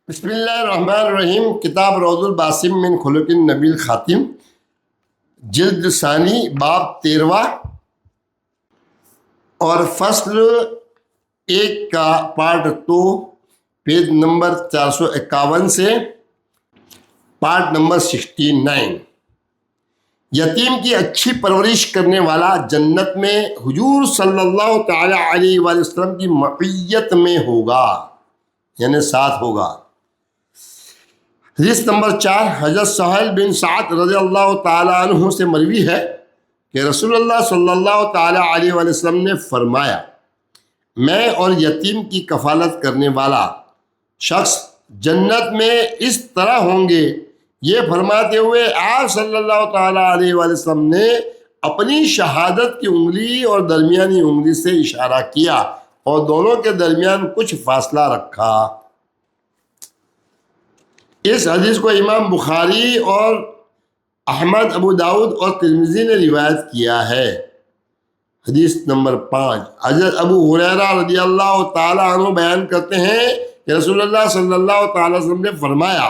بسم اللہ الرحمن الرحیم۔ کتاب روض الباسم من خلق النبی الخاتم، جلد ثانی، باب 13 اور فصل 1 کا پارٹ 2، پیج نمبر 451 سے پارٹ نمبر 69۔ یتیم کی اچھی پرورش کرنے والا جنت میں حضور صلی اللہ تعالی علیہ وآلہ وسلم کی معیت میں ہوگا، یعنی ساتھ ہوگا۔ حدیث نمبر 4، حضرت سہیل بن سعد رضی اللہ تعالیٰ عنہ سے مروی ہے کہ رسول اللہ صلی اللہ تعالیٰ علیہ وآلہ وسلم نے فرمایا، میں اور یتیم کی کفالت کرنے والا شخص جنت میں اس طرح ہوں گے۔ یہ فرماتے ہوئے آپ صلی اللہ تعالیٰ علیہ وآلہ وسلم نے اپنی شہادت کی انگلی اور درمیانی انگلی سے اشارہ کیا اور دونوں کے درمیان کچھ فاصلہ رکھا۔ اس حدیث کو امام بخاری اور احمد، ابو داؤد اور ترمذی نے روایت کیا ہے۔ حدیث نمبر 5، حضرت ابو ہریرہ رضی اللہ تعالیٰ عنہ بیان کرتے ہیں کہ رسول اللہ صلی اللہ تعالیٰ وسلم نے فرمایا،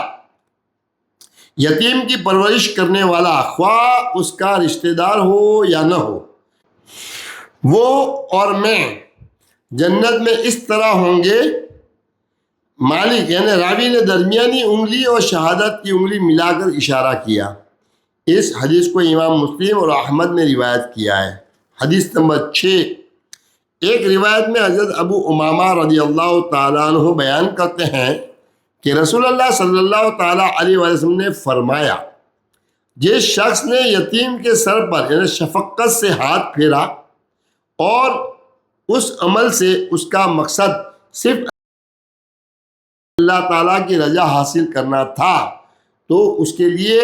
یتیم کی پرورش کرنے والا خواہ اس کا رشتہ دار ہو یا نہ ہو، وہ اور میں جنت میں اس طرح ہوں گے۔ مالک یعنی راوی نے درمیانی انگلی اور شہادت کی انگلی ملا کر اشارہ کیا۔ اس حدیث کو امام مسلم اور احمد نے روایت کیا ہے۔ حدیث نمبر 6، ایک روایت میں حضرت ابو امامہ رضی اللہ تعالیٰ عنہ بیان کرتے ہیں کہ رسول اللہ صلی اللہ تعالیٰ علیہ وسلم نے فرمایا، جس شخص نے یتیم کے سر پر یعنی شفقت سے ہاتھ پھیرا اور اس عمل سے اس کا مقصد صرف اللہ تعالیٰ کی رضا حاصل کرنا تھا، تو اس کے لیے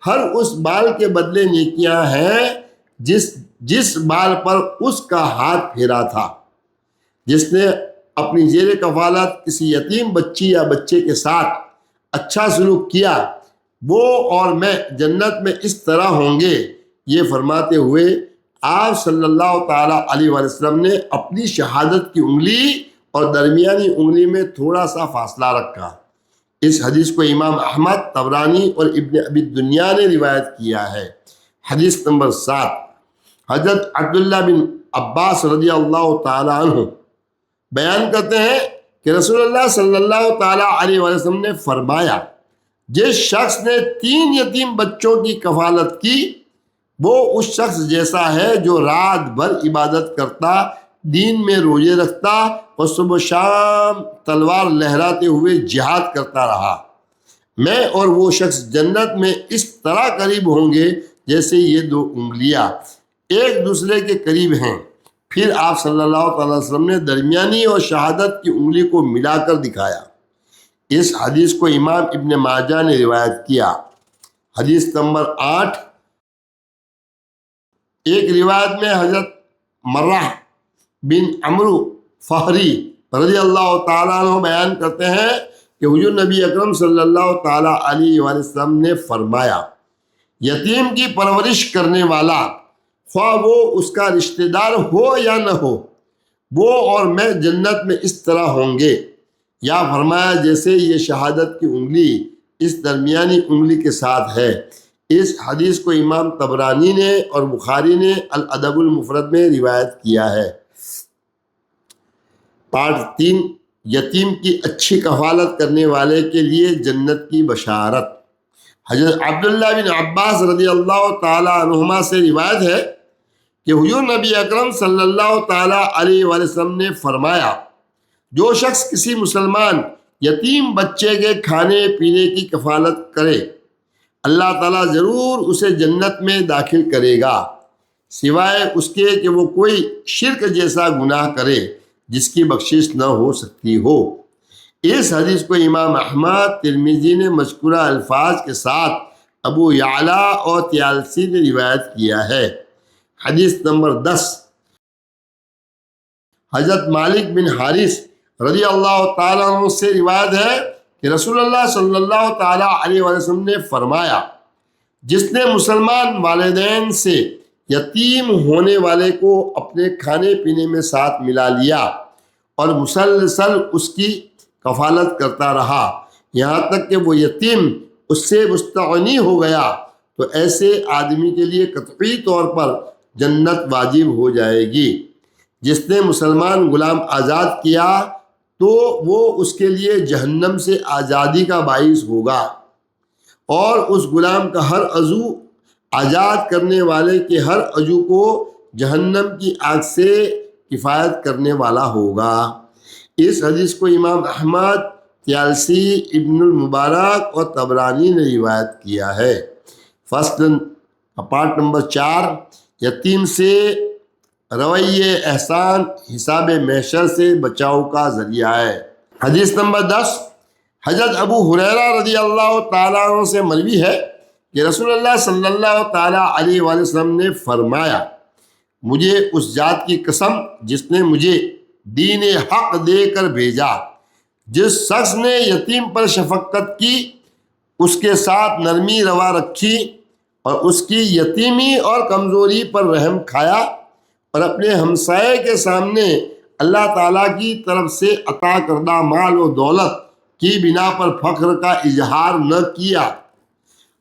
ہر اس بال کے بدلے نیکیاں ہیں جس بال پر اس کا ہاتھ پھیرا تھا۔ جس نے اپنی زیر کفالت کسی یتیم بچی یا بچے کے ساتھ اچھا سلوک کیا، وہ اور میں جنت میں اس طرح ہوں گے۔ یہ فرماتے ہوئے آپ صلی اللہ تعالیٰ علیہ وسلم نے اپنی شہادت کی انگلی اور درمیانی انگلی میں تھوڑا سا فاصلہ رکھا۔ اس حدیث کو امام احمد، طبرانی اور ابن ابی دنیا نے روایت کیا ہے۔ حدیث نمبر 7، حضرت عبداللہ بن عباس رضی اللہ تعالیٰ عنہ بیان کرتے ہیں کہ رسول اللہ صلی اللہ تعالیٰ علیہ وسلم نے فرمایا، جس شخص نے 3 یتیم بچوں کی کفالت کی، وہ اس شخص جیسا ہے جو رات بھر عبادت کرتا، دین میں روزے رکھتا اور صبح و شام تلوار لہراتے ہوئے جہاد کرتا رہا۔ میں اور وہ شخص جنت میں اس طرح قریب ہوں گے جیسے یہ 2 انگلیاں ایک دوسرے کے قریب ہیں۔ پھر آپ صلی اللہ تعالی وسلم نے درمیانی اور شہادت کی انگلی کو ملا کر دکھایا۔ اس حدیث کو امام ابن ماجہ نے روایت کیا۔ حدیث نمبر 8، ایک روایت میں حضرت مرہ بن عمرو فہری رضی اللہ تعالیٰ عنہ بیان کرتے ہیں کہ حضور نبی اکرم صلی اللہ تعالیٰ علیہ وآلہ وسلم نے فرمایا، یتیم کی پرورش کرنے والا خواہ وہ اس کا رشتہ دار ہو یا نہ ہو، وہ اور میں جنت میں اس طرح ہوں گے۔ یا فرمایا جیسے یہ شہادت کی انگلی اس درمیانی انگلی کے ساتھ ہے۔ اس حدیث کو امام طبرانی نے اور بخاری نے الادب المفرد میں روایت کیا ہے۔ پارٹ 3، یتیم کی اچھی کفالت کرنے والے کے لیے جنت کی بشارت۔ حضرت عبداللہ بن عباس رضی اللہ تعالیٰ عنہما سے روایت ہے کہ حضور نبی اکرم صلی اللہ تعالیٰ علیہ وآلہ وسلم نے فرمایا، جو شخص کسی مسلمان یتیم بچے کے کھانے پینے کی کفالت کرے، اللہ تعالیٰ ضرور اسے جنت میں داخل کرے گا، سوائے اس کے کہ وہ کوئی شرک جیسا گناہ کرے جس کی بخشش نہ ہو سکتی ہو۔ اس حدیث کو امام احمد، ترمذی نے مذکورہ الفاظ کے ساتھ ابو یعلا اور طیالسی نے روایت کیا ہے۔ حدیث نمبر 10، حضرت مالک بن حارث رضی اللہ تعالیٰ عنہ سے روایت ہے کہ رسول اللہ صلی اللہ تعالیٰ علیہ وسلم نے فرمایا، جس نے مسلمان والدین سے یتیم ہونے والے کو اپنے کھانے پینے میں ساتھ ملا لیا اور مسلسل اس کی کفالت کرتا رہا، یہاں تک کہ وہ یتیم اس سے مستغنی ہو گیا تو ایسے آدمی کے لیے قطعی طور پر جنت واجب ہو جائے گی۔ جس نے مسلمان غلام آزاد کیا تو وہ اس کے لیے جہنم سے آزادی کا باعث ہوگا، اور اس غلام کا ہر عضو آزاد کرنے والے کے ہر عضو کو جہنم کی آگ سے کفایت کرنے والا ہوگا۔ اس حدیث کو امام احمد، طیالسی، ابن المبارک اور طبرانی نے روایت کیا ہے۔ فصل پارٹ نمبر 4، یتیم سے رویہ احسان حساب محشر سے بچاؤ کا ذریعہ ہے۔ حدیث نمبر 10، حضرت ابو ہریرہ رضی اللہ تعالیٰ عنہ سے مروی ہے کہ رسول اللہ صلی اللہ تعالیٰ علیہ وآلہ وسلم نے فرمایا، مجھے اس ذات کی قسم جس نے مجھے دین حق دے کر بھیجا، جس شخص نے یتیم پر شفقت کی، اس کے ساتھ نرمی روا رکھی اور اس کی یتیمی اور کمزوری پر رحم کھایا، اور اپنے ہمسائے کے سامنے اللہ تعالیٰ کی طرف سے عطا کردہ مال و دولت کی بنا پر فخر کا اظہار نہ کیا،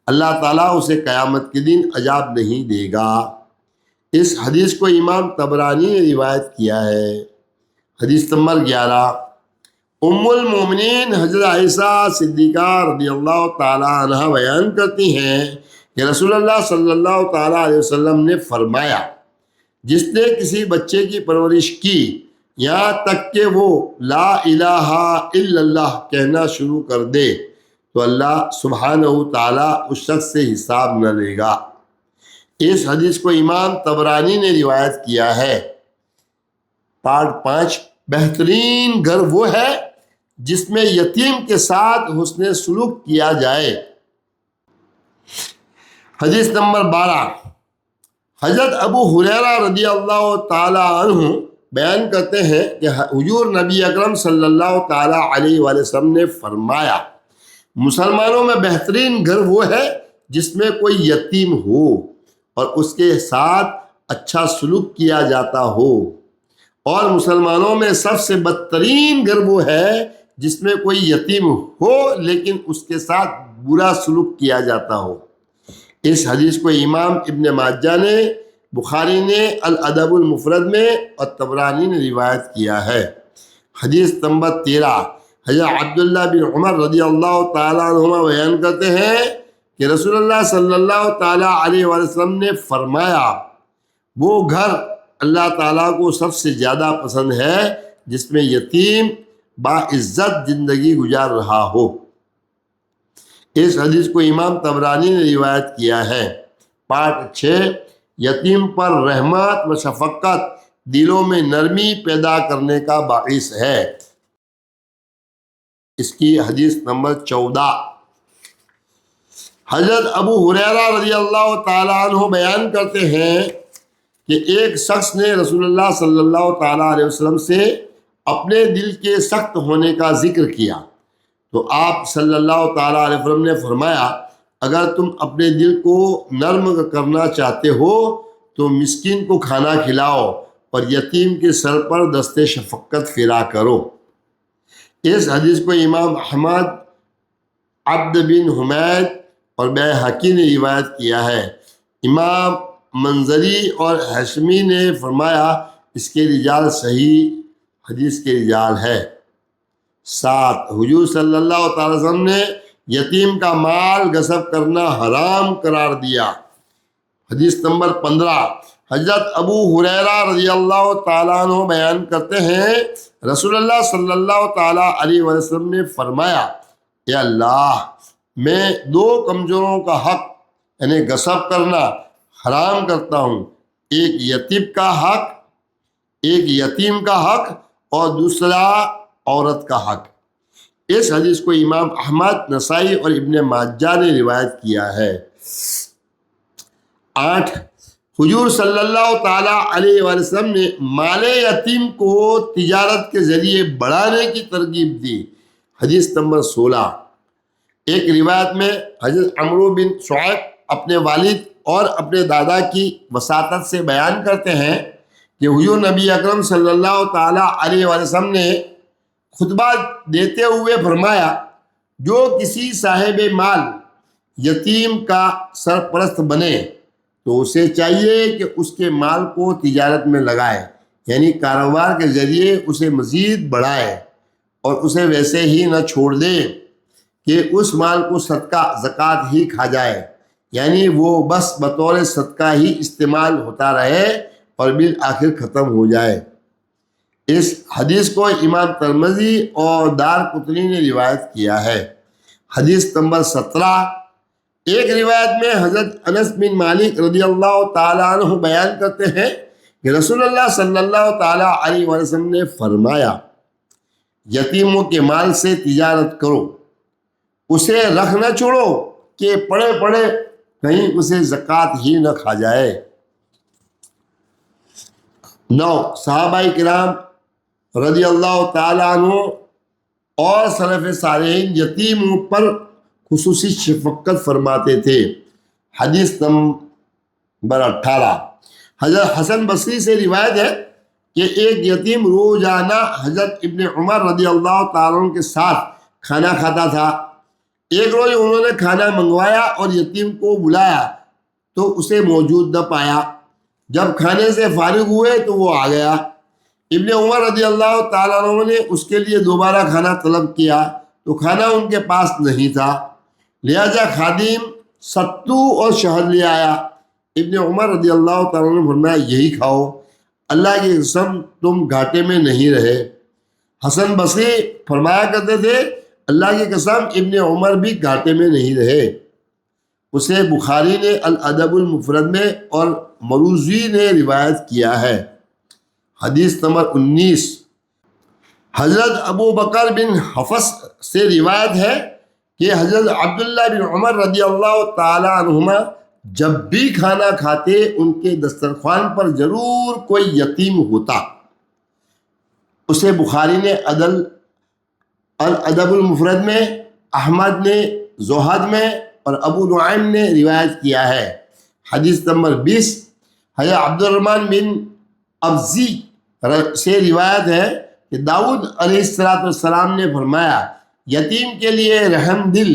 اللہ تعالیٰ اسے قیامت کے دن عذاب نہیں دے گا۔ اس حدیث کو امام طبرانی نے روایت کیا ہے۔ حدیث نمبر 11، ام المومنین حضرت عائشہ صدیقہ رضی اللہ تعالیٰ عنہ بیان کرتی ہیں کہ رسول اللہ صلی اللہ تعالیٰ علیہ وسلم نے فرمایا، جس نے کسی بچے کی پرورش کی یہاں تک کہ وہ لا الہ الا اللہ کہنا شروع کر دے تو اللہ سبحانہ تعالیٰ اس شخص سے حساب نہ لے گا۔ اس حدیث کو امام طبرانی نے روایت کیا ہے۔ پارٹ 5، بہترین گھر وہ ہے جس میں یتیم کے ساتھ حسن سلوک کیا جائے۔ حدیث نمبر 12، حضرت ابو ہریرہ رضی اللہ تعالی عنہ بیان کرتے ہیں کہ حضور نبی اکرم صلی اللہ تعالی علیہ وآلہ وسلم نے فرمایا، مسلمانوں میں بہترین گھر وہ ہے جس میں کوئی یتیم ہو اور اس کے ساتھ اچھا سلوک کیا جاتا ہو، اور مسلمانوں میں سب سے بدترین گھر وہ ہے جس میں کوئی یتیم ہو لیکن اس کے ساتھ برا سلوک کیا جاتا ہو۔ اس حدیث کو امام ابن ماجہ نے، بخاری نے الادب المفرد میں اور طبرانی نے روایت کیا ہے۔ حدیث نمبر 13، حضرت عبداللہ بن عمر رضی اللہ تعالیٰ عنہما بیان کرتے ہیں کہ رسول اللہ صلی اللہ تعالیٰ علیہ وآلہ وسلم نے فرمایا، وہ گھر اللہ تعالیٰ کو سب سے زیادہ پسند ہے جس میں یتیم باعزت زندگی گزار رہا ہو۔ اس حدیث کو امام طبرانی نے روایت کیا ہے۔ پارٹ 6، یتیم پر رحمت و شفقت دلوں میں نرمی پیدا کرنے کا باعث ہے۔ اس کی حدیث نمبر 14، حضرت ابو ہریرہ رضی اللہ تعالیٰ عنہ بیان کرتے ہیں کہ ایک شخص نے رسول اللہ صلی اللہ تعالیٰ علیہ وسلم سے اپنے دل کے سخت ہونے کا ذکر کیا تو آپ صلی اللہ تعالیٰ علیہ وسلم نے فرمایا، اگر تم اپنے دل کو نرم کرنا چاہتے ہو تو مسکین کو کھانا کھلاؤ اور یتیم کے سر پر دست شفقت پھیرا کرو۔ اس حدیث کو امام احمد، عبد بن حمید اور بیہقی نے روایت کیا ہے۔ امام منذری اور ہاشمی نے فرمایا اس کے رجال صحیح حدیث کے رجال ہے۔ 7، حضور صلی اللہ تعالی وسلم نے یتیم کا مال غصب کرنا حرام قرار دیا۔ حدیث نمبر 15، حضرت ابو ہریرہ رضی اللہ تعالیٰ عنہ بیان کرتے ہیں رسول اللہ صلی اللہ تعالیٰ علیہ وسلم نے فرمایا، اے اللہ، میں 2 کمزوروں کا حق یعنی غصب کرنا حرام کرتا ہوں، ایک یتیم کا حق اور دوسرا عورت کا حق۔ اس حدیث کو امام احمد، نسائی اور ابن ماجہ نے روایت کیا ہے۔ 8، حضور صلی اللہ تعالیٰ علیہ وآلہ وسلم نے مال یتیم کو تجارت کے ذریعے بڑھانے کی ترغیب دی۔ حدیث نمبر 16، ایک روایت میں حضرت عمرو بن شعیب اپنے والد اور اپنے دادا کی وساطت سے بیان کرتے ہیں کہ حضور نبی اکرم صلی اللہ تعالیٰ علیہ وآلہ وسلم نے خطبہ دیتے ہوئے فرمایا، جو کسی صاحب مال یتیم کا سرپرست بنے تو اسے چاہیے کہ اس کے مال کو تجارت میں لگائے، یعنی کاروبار کے ذریعے اسے مزید بڑھائے، اور اسے ویسے ہی نہ چھوڑ دے کہ اس مال کو صدقہ زکوٰۃ ہی کھا جائے، یعنی وہ بس بطور صدقہ ہی استعمال ہوتا رہے اور بالآخر ختم ہو جائے۔ اس حدیث کو امام ترمذی اور دارقطنی نے روایت کیا ہے۔ حدیث نمبر 17۔ ایک روایت میں حضرت انس بن مالک رضی اللہ تعالیٰ عنہ بیان کرتے ہیں کہ رسول اللہ صلی اللہ تعالیٰ علیہ وسلم نے فرمایا، یتیموں کے مال سے تجارت کرو، اسے رکھ نہ چھوڑو کہ پڑے پڑے کہیں اسے زکوٰۃ ہی نہ کھا جائے۔ 9، صحابہ کرام رضی اللہ تعالیٰ عنہ اور سلف صالحین یتیموں پر خصوصی شفقت فرماتے تھے۔ حدیث نمبر 18۔ حضرت حسن بصری سے روایت ہے کہ ایک یتیم روزانہ حضرت ابن عمر رضی اللہ تعالیٰ عنہ کے ساتھ کھانا کھاتا تھا۔ ایک روز انہوں نے کھانا منگوایا اور یتیم کو بلایا تو اسے موجود نہ پایا۔ جب کھانے سے فارغ ہوئے تو وہ آ گیا۔ ابن عمر رضی اللہ تعالیٰ عنہ نے اس کے لیے دوبارہ کھانا طلب کیا تو کھانا ان کے پاس نہیں تھا، لہذا خادم ستو اور شہد لے آیا۔ ابن عمر رضی اللہ تعالیٰ عنہ نے فرمایا، یہی کھاؤ، اللہ کی قسم تم گھاٹے میں نہیں رہے۔ حسن بصری فرمایا کرتے تھے، اللہ کی قسم ابن عمر بھی گھاٹے میں نہیں رہے۔ اسے بخاری نے الادب المفرد میں اور مروزی نے روایت کیا ہے۔ حدیث نمبر 19۔ حضرت ابو بکر بن حفص سے روایت ہے کہ حضرت عبداللہ بن عمر رضی اللہ تعالی عنہما جب بھی کھانا کھاتے ان کے دسترخوان پر ضرور کوئی یتیم ہوتا۔ اسے بخاری نے الادب المفرد میں، احمد نے زہد میں اور ابو نعیم نے روایت کیا ہے۔ حدیث نمبر 20۔ حضرت عبد الرحمن بن ابزی سے روایت ہے کہ داؤد علیہ السلام نے فرمایا، یتیم کے لیے رحم دل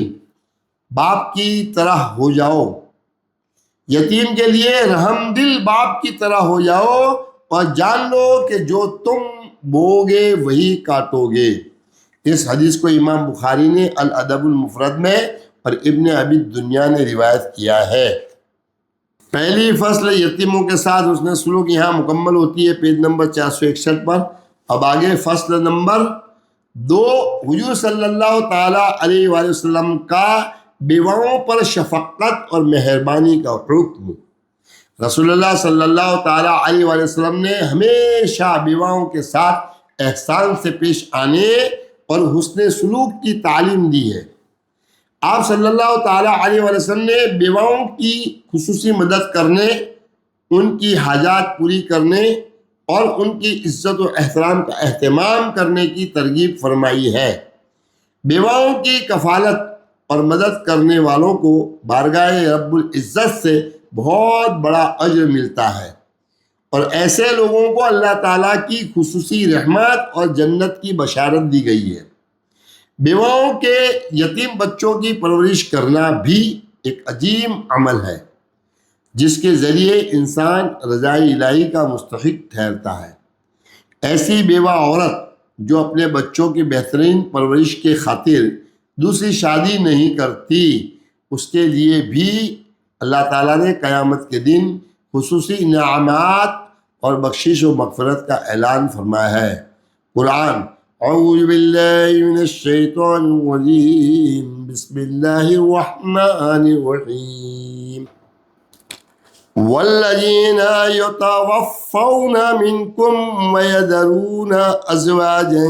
باپ کی طرح ہو جاؤ، یتیم کے لیے رحم دل باپ کی طرح ہو جاؤ، اور جان لو کہ جو تم بوگے وہی کاٹو گے۔ اس حدیث کو امام بخاری نے الادب المفرد میں اور ابن ابی دنیا نے روایت کیا ہے۔ پہلی فصل یتیموں کے ساتھ حسن سلوک یہاں مکمل ہوتی ہے پیج نمبر 461 پر۔ اب آگے فصل نمبر 2، حضور صلی اللہ تعالیٰ علیہ وآلہ وسلم کا بیواؤں پر شفقت اور مہربانی کا حکم۔ رسول اللہ صلی اللہ تعالیٰ علیہ وآلہ وسلم نے ہمیشہ بیواؤں کے ساتھ احسان سے پیش آنے اور حسن سلوک کی تعلیم دی ہے۔ آپ صلی اللہ تعالیٰ علیہ وآلہ وسلم نے بیواؤں کی خصوصی مدد کرنے، ان کی حاجات پوری کرنے اور ان کی عزت و احترام کا اہتمام کرنے کی ترغیب فرمائی ہے۔ بیواؤں کی کفالت اور مدد کرنے والوں کو بارگاہ رب العزت سے بہت بڑا اجر ملتا ہے، اور ایسے لوگوں کو اللہ تعالیٰ کی خصوصی رحمت اور جنت کی بشارت دی گئی ہے۔ بیواؤں کے یتیم بچوں کی پرورش کرنا بھی ایک عظیم عمل ہے جس کے ذریعے انسان رضائے الہی کا مستحق ٹھہرتا ہے۔ ایسی بیوہ عورت جو اپنے بچوں کی بہترین پرورش کے خاطر دوسری شادی نہیں کرتی، اس کے لیے بھی اللہ تعالیٰ نے قیامت کے دن خصوصی انعامات اور بخشش و مغفرت کا اعلان فرمایا ہے۔ قرآن۔ اعوذ باللہ من الشیطان الرجیم، بسم اللہ الرحمن الرحیم۔ والذین یتوفون منکم ویذرون ازواجا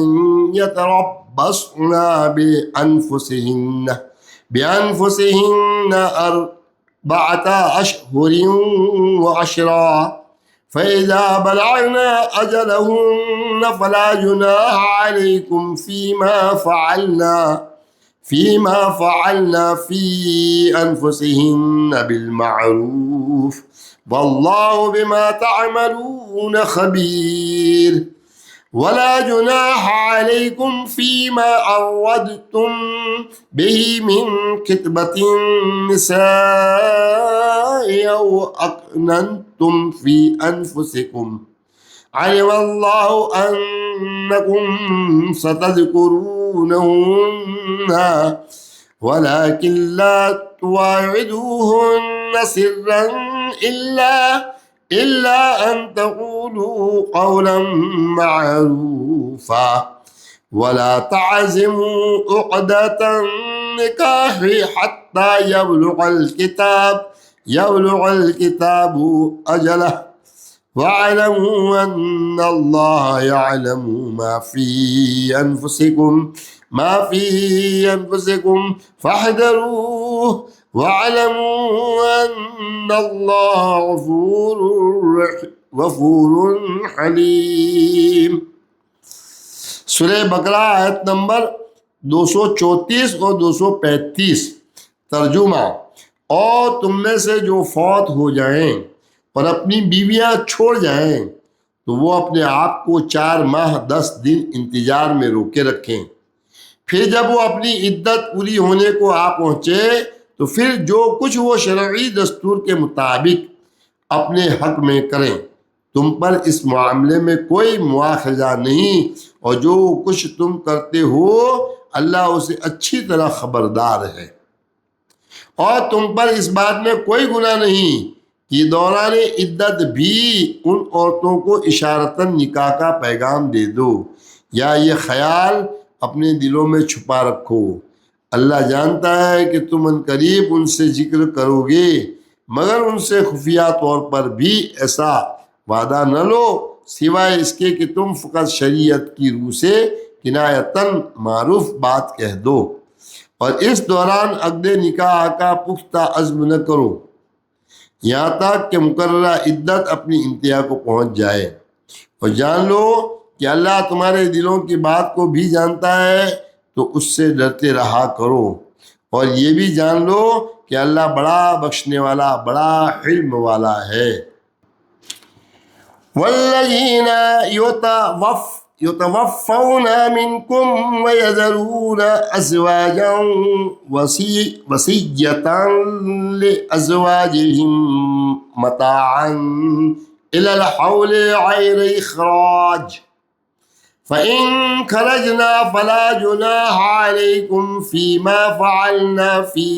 یتربصن بانفسہن اربعۃ اشہر وعشرا، فإذا بلغن أجلهن فلا جناح عليكم فيما فعلنا في أنفسهن بالمعروف والله بما تعملون خبير۔ ولا جناح عليكم فيما عرضتم به من خطبة النساء أو أكننتم في أنفسكم علم الله أنكم ستذكرونهن ولكن لا تواعدوهن سرا إلا أن تقولوا قولا معروفا ولا تعزموا عقدة النكاح حتى يبلغ الكتاب أجله واعلموا أن الله يعلم ما في أنفسكم فاحذروه واعلموا أن الله غفور حلیم۔ سورہ بقرہ آیت نمبر 234 اور 235۔ ترجمہ: اور تم میں سے جو فوت ہو جائیں اور اپنی بیویاں چھوڑ جائیں تو وہ اپنے آپ کو 4 ماہ 10 دن انتظار میں روکے رکھیں، پھر جب وہ اپنی عدت پوری ہونے کو آ پہنچے تو پھر جو کچھ وہ شرعی دستور کے مطابق اپنے حق میں کریں، تم پر اس معاملے میں کوئی مواخذہ نہیں، اور جو کچھ تم کرتے ہو اللہ اسے اچھی طرح خبردار ہے۔ اور تم پر اس بات میں کوئی گناہ نہیں کہ دوران عدت بھی ان عورتوں کو اشارتاً نکاح کا پیغام دے دو یا یہ خیال اپنے دلوں میں چھپا رکھو۔ اللہ جانتا ہے کہ تم عنقریب ان سے ذکر کرو گے، مگر ان سے خفیہ طور پر بھی ایسا وعدہ نہ لو سوائے اس کے کہ تم فقط شریعت کی روح سے کنایتاً معروف بات کہہ دو، اور اس دوران عقد نکاح کا پختہ عزم نہ کرو یہاں تک کہ مقررہ عدت اپنی انتہا کو پہنچ جائے، اور جان لو کہ اللہ تمہارے دلوں کی بات کو بھی جانتا ہے، تو اس سے ڈرتے رہا کرو، اور یہ بھی جان لو کہ اللہ بڑا بخشنے والا بڑا حلم والا ہے۔ والذین يتوفون منكم ويذرون أزواجا وصية لأزواجهم متاعا إلى الحول غير إخراج فإن خرجنا فلا جناح عليكم فيما فعلنا في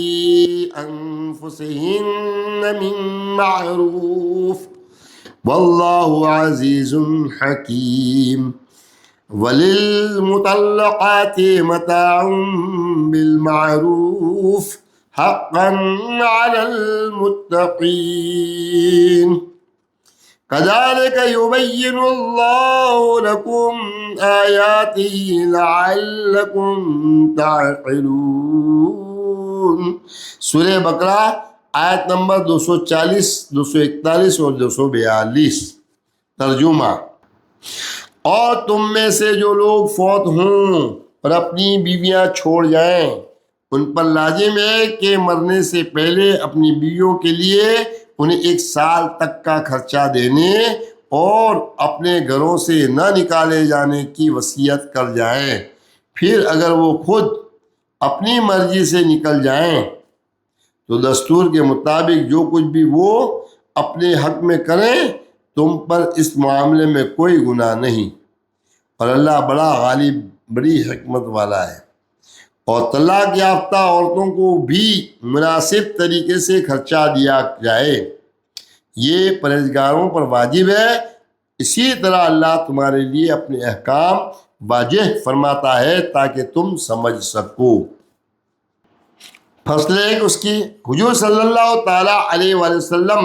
أنفسهن من معروف والله عزيز حكيم وللمطلقات متاع بالمعروف حقا على المتقين كذلك يبين الله لكم آياته لعلكم تعقلون۔ سورہ بقرہ آیت نمبر 240، 241 اور 242۔ ترجمہ: اور تم میں سے جو لوگ فوت ہوں اور اپنی بیویاں چھوڑ جائیں ان پر لازم ہے کہ مرنے سے پہلے اپنی بیویوں کے لیے انہیں 1 سال تک کا خرچہ دینے اور اپنے گھروں سے نہ نکالے جانے کی وصیت کر جائیں، پھر اگر وہ خود اپنی مرضی سے نکل جائیں تو دستور کے مطابق جو کچھ بھی وہ اپنے حق میں کریں تم پر اس معاملے میں کوئی گناہ نہیں، اور اللہ بڑا غالب بڑی حکمت والا ہے۔ اور طلاق یافتہ عورتوں کو بھی مناسب طریقے سے خرچہ دیا جائے، یہ پرہیزگاروں پر واجب ہے، اسی طرح اللہ تمہارے لیے اپنے احکام واضح فرماتا ہے تاکہ تم سمجھ سکو۔ فصل 1 اس کی حضور صلی اللہ تعالیٰ علیہ وآلہ وسلم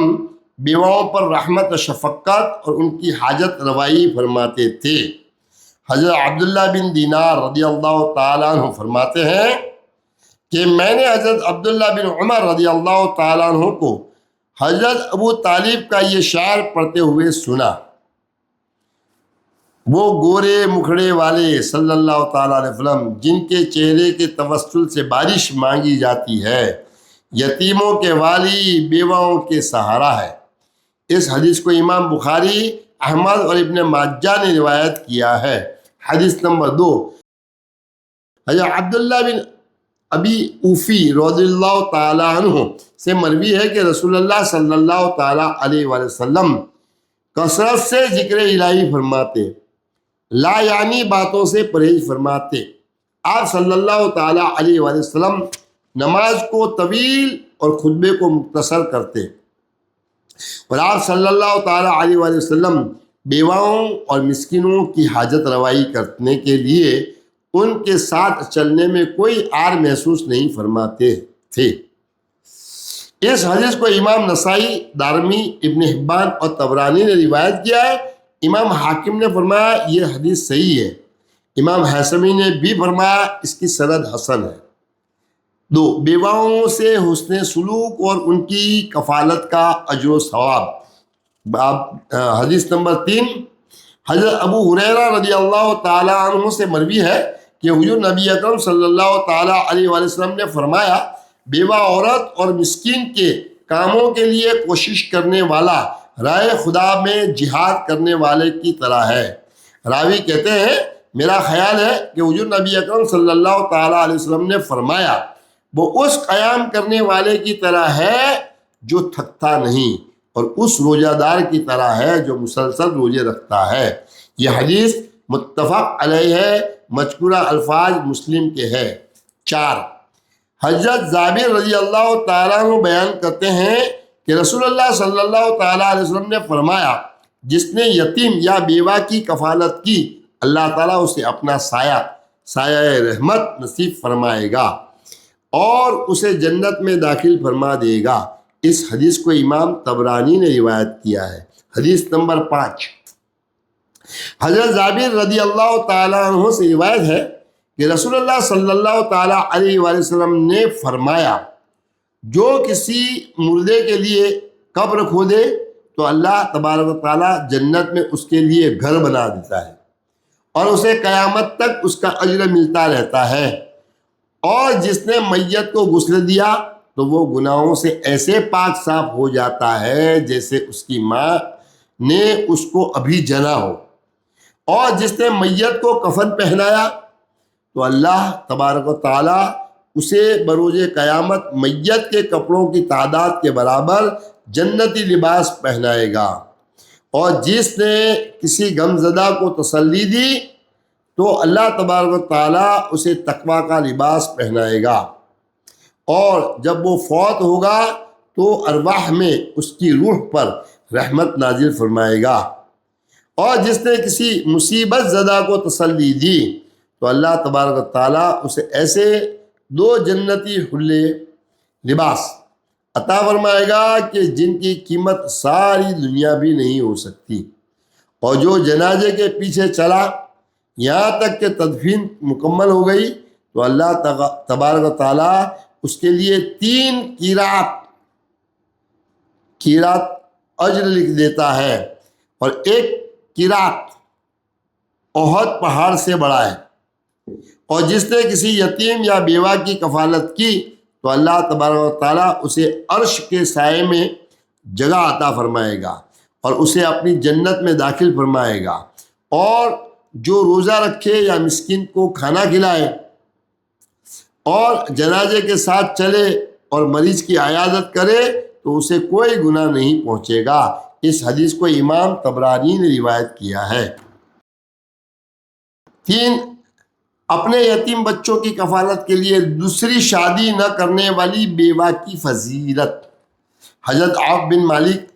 بیواؤں پر رحمت و شفقت اور ان کی حاجت روائی فرماتے تھے۔ حضرت عبداللہ بن دینار رضی اللہ تعالیٰ عنہ فرماتے ہیں کہ میں نے حضرت عبداللہ بن عمر رضی اللہ تعالیٰ عنہ کو حضرت ابو طالب کا یہ شعر پڑھتے ہوئے سنا: وہ گورے مکھڑے والے صلی اللہ تعالیٰ علیہ وسلم جن کے چہرے کے توسل سے بارش مانگی جاتی ہے، یتیموں کے والی، بیواؤں کے سہارا ہے۔ اس حدیث کو امام بخاری احمد اور ابن ماجہ نے روایت کیا ہے۔ حدیث نمبر 2، حضرت عبداللہ بن ابی اوفی رضی اللہ تعالی عنہ سے مروی ہے کہ رسول اللہ صلی اللہ تعالی علیہ وآلہ وسلم کثرت سے ذکر الہی فرماتے، لا یعنی باتوں سے پرہیز فرماتے۔ آپ صلی اللہ تعالی علیہ وآلہ وسلم نماز کو طویل اور خطبے کو مختصر کرتے، اور آپ صلی اللہ تعالی علیہ وآلہ وسلم بیواؤں اور مسکینوں کی حاجت روائی کرنے کے لیے ان کے ساتھ چلنے میں کوئی عار محسوس نہیں فرماتے تھے۔ اس حدیث کو امام نسائی، دارمی، ابن حبان اور طبرانی نے روایت کیا ہے۔ امام حاکم نے فرمایا یہ حدیث صحیح ہے۔ امام حیثمی نے بھی فرمایا اس کی سند حسن ہے۔ 2، بیواؤں سے حسن سلوک اور ان کی کفالت کا اجر و ثواب۔ حدیث نمبر 3، حضرت ابو ہریرہ رضی اللہ تعالی عنہ سے مروی ہے کہ حضور نبی اکرم صلی اللہ تعالی علیہ وآلہ وسلم نے فرمایا، بیوہ عورت اور مسکین کے کاموں کے لیے کوشش کرنے والا رائے خدا میں جہاد کرنے والے کی طرح ہے۔ راوی کہتے ہیں میرا خیال ہے کہ حضور نبی اکرم صلی اللہ تعالی علیہ وسلم نے فرمایا وہ اس قیام کرنے والے کی طرح ہے جو تھکتا نہیں، اور اس روزہ دار کی طرح ہے جو مسلسل روزے رکھتا ہے۔ یہ حدیث متفق علیہ ہے، مذکورہ الفاظ مسلم کے ہے۔ 4، حضرت جابر رضی اللہ تعالیٰ عنہ بیان کرتے ہیں کہ رسول اللہ صلی اللہ تعالیٰ علیہ وسلم نے فرمایا، جس نے یتیم یا بیوہ کی کفالت کی اللہ تعالیٰ اسے اپنا سایہ رحمت نصیب فرمائے گا اور اسے جنت میں داخل فرما دے گا۔ اس حدیث کو امام طبرانی نے روایت کیا ہے۔ حدیث نمبر 5، حضرت جابر رضی اللہ تعالیٰ عنہ سے روایت ہے کہ رسول اللہ صلی اللہ تعالیٰ علیہ وآلہ وسلم نے فرمایا، جو کسی مردے کے لیے قبر کھودے تو اللہ تبارک و تعالیٰ جنت میں اس کے لیے گھر بنا دیتا ہے اور اسے قیامت تک اس کا اجر ملتا رہتا ہے، اور جس نے میت کو غسل دیا تو وہ گناہوں سے ایسے پاک صاف ہو جاتا ہے جیسے اس کی ماں نے اس کو ابھی جنا ہو، اور جس نے میت کو کفن پہنایا تو اللہ تبارک و تعالیٰ اسے بروز قیامت میت کے کپڑوں کی تعداد کے برابر جنتی لباس پہنائے گا، اور جس نے کسی غمزدہ کو تسلی دی تو اللہ تبارک و تعالیٰ اسے تقویٰ کا لباس پہنائے گا، اور جب وہ فوت ہوگا تو ارواح میں اس کی روح پر رحمت نازل فرمائے گا، اور جس نے کسی مصیبت زدہ کو تسلی دی تو اللہ تبارک و تعالیٰ اسے ایسے 2 جنتی حلے لباس عطا فرمائے گا کہ جن کی قیمت ساری دنیا بھی نہیں ہو سکتی، اور جو جنازے کے پیچھے چلا یہاں تک کہ تدفین مکمل ہو گئی تو اللہ تبارک و تعالیٰ اس کے لیے 3 قیرات اجر لکھ دیتا ہے، اور 1 قیرات احد پہاڑ سے بڑا ہے۔ اور جس نے کسی یتیم یا بیوہ کی کفالت کی تو اللہ تبارک و تعالیٰ اسے عرش کے سائے میں جگہ عطا فرمائے گا اور اسے اپنی جنت میں داخل فرمائے گا، اور جو روزہ رکھے یا مسکین کو کھانا کھلائے اور جنازے کے ساتھ چلے اور مریض کی عیادت کرے تو اسے کوئی گناہ نہیں پہنچے گا۔ اس حدیث کو امام طبرانی نے روایت کیا ہے۔ 3، اپنے یتیم بچوں کی کفالت کے لیے دوسری شادی نہ کرنے والی بیوہ کی فضیلت۔ حضرت عوف بن مالک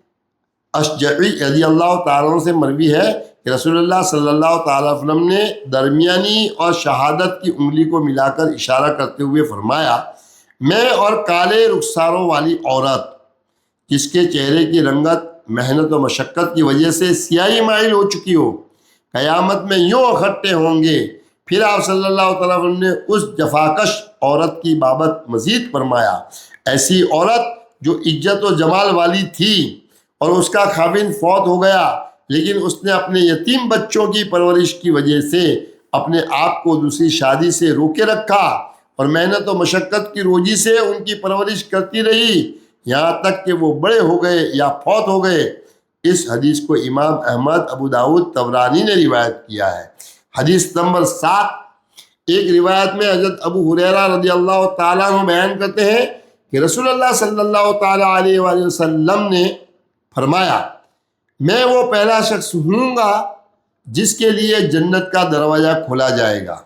اشجعی رضی اللہ تعالیٰ عنہ سے مروی ہے کہ رسول اللہ صلی اللہ تعالیٰ علیہ وسلم نے درمیانی اور شہادت کی انگلی کو ملا کر اشارہ کرتے ہوئے فرمایا، میں اور کالے رخساروں والی عورت جس کے چہرے کی رنگت محنت و مشقت کی وجہ سے سیاہی مائل ہو چکی ہو، قیامت میں یوں اکٹھے ہوں گے۔ پھر آپ صلی اللہ تعالیٰ علیہ وسلم نے اس جفاکش عورت کی بابت مزید فرمایا، ایسی عورت جو عزت و جمال والی تھی اور اس کا خاوند فوت ہو گیا، لیکن اس نے اپنے یتیم بچوں کی پرورش کی وجہ سے اپنے آپ کو دوسری شادی سے روکے رکھا اور محنت و مشقت کی روزی سے ان کی پرورش کرتی رہی یہاں تک کہ وہ بڑے ہو گئے یا فوت ہو گئے، اس حدیث کو امام احمد، ابو داود، طبرانی نے روایت کیا ہے۔ حدیث نمبر 7، ایک روایت میں حضرت ابو ہریرہ رضی اللہ تعالیٰ عنہ بیان کرتے ہیں کہ رسول اللہ صلی اللہ تعالیٰ علیہ وآلہ وسلم نے فرمایا، میں وہ پہلا شخص ہوں گا جس کے لیے جنت کا دروازہ کھولا جائے گا،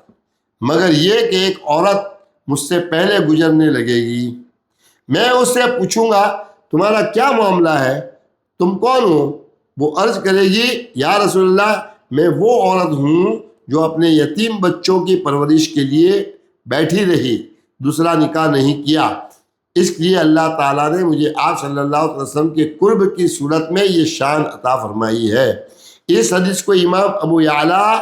مگر یہ کہ ایک عورت مجھ سے پہلے گزرنے لگے گی۔ میں اس سے پوچھوں گا تمہارا کیا معاملہ ہے، تم کون ہو؟ وہ عرض کرے گی یا رسول اللہ، میں وہ عورت ہوں جو اپنے یتیم بچوں کی پرورش کے لیے بیٹھی رہی، دوسرا نکاح نہیں کیا، اس لیے اللہ تعالیٰ نے مجھے آپ صلی اللہ علیہ وسلم کے قرب کی صورت میں یہ شان عطا فرمائی ہے۔ اس حدیث کو امام ابو یعلیٰ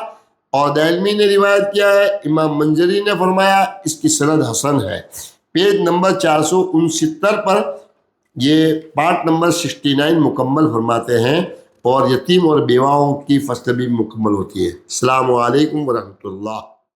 اور دارمی نے روایت کیا ہے۔ امام منذری نے فرمایا اس کی سند حسن ہے۔ پیج نمبر 469 پر یہ پارٹ نمبر 69 مکمل فرماتے ہیں، اور یتیم اور بیواؤں کی فصل بھی مکمل ہوتی ہے۔ السلام علیکم ورحمۃ اللہ۔